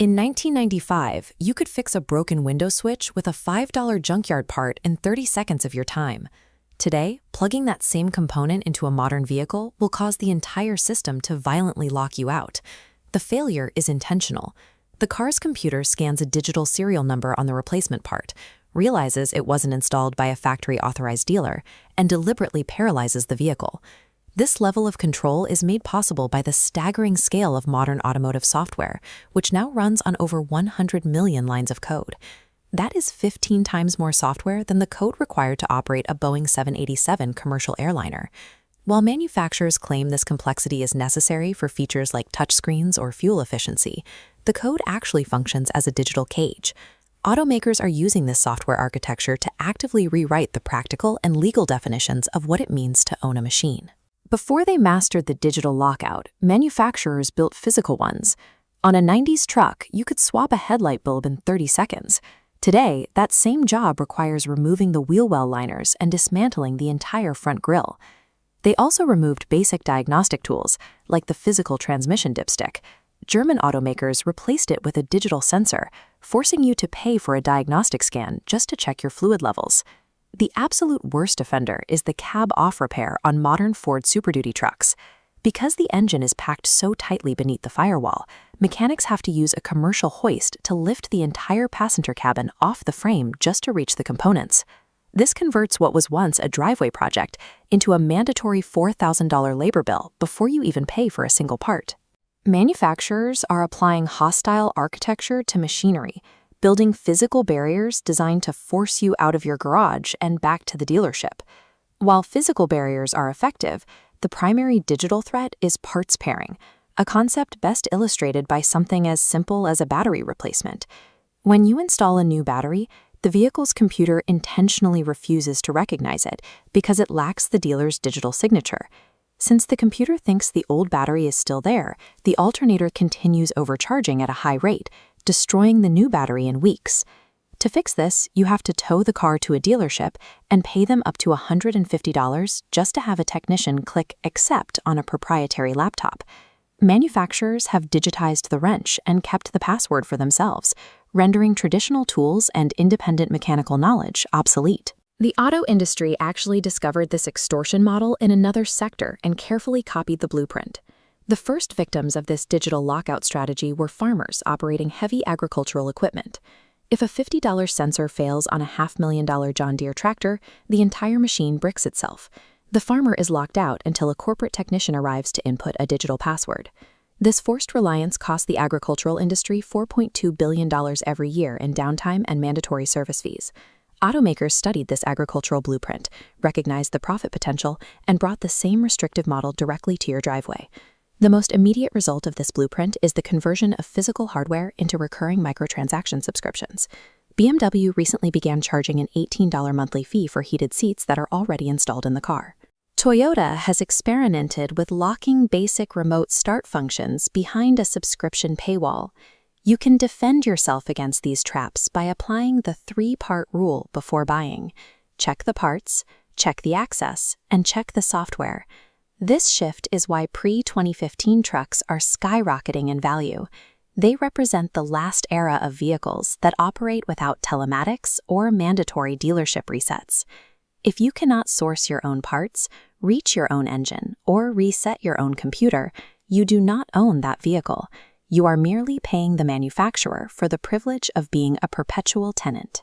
In 1995, you could fix a broken window switch with a $5 junkyard part in 30 seconds of your time. Today, plugging that same component into a modern vehicle will cause the entire system to violently lock you out. The failure is intentional. The car's computer scans a digital serial number on the replacement part, realizes it wasn't installed by a factory-authorized dealer, and deliberately paralyzes the vehicle. This level of control is made possible by the staggering scale of modern automotive software, which now runs on over 100 million lines of code. That is 15 times more software than the code required to operate a Boeing 787 commercial airliner. While manufacturers claim this complexity is necessary for features like touchscreens or fuel efficiency, the code actually functions as a digital cage. Automakers are using this software architecture to actively rewrite the practical and legal definitions of what it means to own a machine. Before they mastered the digital lockout, manufacturers built physical ones. On a 90s truck, you could swap a headlight bulb in 30 seconds. Today, that same job requires removing the wheel well liners and dismantling the entire front grille. They also removed basic diagnostic tools, like the physical transmission dipstick. German automakers replaced it with a digital sensor, forcing you to pay for a diagnostic scan just to check your fluid levels. The absolute worst offender is the cab-off repair on modern Ford Super Duty trucks. Because the engine is packed so tightly beneath the firewall, mechanics have to use a commercial hoist to lift the entire passenger cabin off the frame just to reach the components. This converts what was once a driveway project into a mandatory $4,000 labor bill before you even pay for a single part. Manufacturers are applying hostile architecture to machinery, building physical barriers designed to force you out of your garage and back to the dealership. While physical barriers are effective, the primary digital threat is parts pairing, a concept best illustrated by something as simple as a battery replacement. When you install a new battery, the vehicle's computer intentionally refuses to recognize it because it lacks the dealer's digital signature. Since the computer thinks the old battery is still there, the alternator continues overcharging at a high rate, destroying the new battery in weeks. To fix this, you have to tow the car to a dealership and pay them up to $150 just to have a technician click Accept on a proprietary laptop. Manufacturers have digitized the wrench and kept the password for themselves, rendering traditional tools and independent mechanical knowledge obsolete. The auto industry actually discovered this extortion model in another sector and carefully copied the blueprint. The first victims of this digital lockout strategy were farmers operating heavy agricultural equipment. If a $50 sensor fails on a $500,000 John Deere tractor, the entire machine bricks itself. The farmer is locked out until a corporate technician arrives to input a digital password. This forced reliance cost the agricultural industry $4.2 billion every year in downtime and mandatory service fees. Automakers studied this agricultural blueprint, recognized the profit potential, and brought the same restrictive model directly to your driveway. The most immediate result of this blueprint is the conversion of physical hardware into recurring microtransaction subscriptions. BMW recently began charging an $18 monthly fee for heated seats that are already installed in the car. Toyota has experimented with locking basic remote start functions behind a subscription paywall. You can defend yourself against these traps by applying the 3-part rule before buying. Check the parts, check the access, and check the software. This shift is why pre-2015 trucks are skyrocketing in value. They represent the last era of vehicles that operate without telematics or mandatory dealership resets. If you cannot source your own parts, reach your own engine, or reset your own computer, you do not own that vehicle. You are merely paying the manufacturer for the privilege of being a perpetual tenant.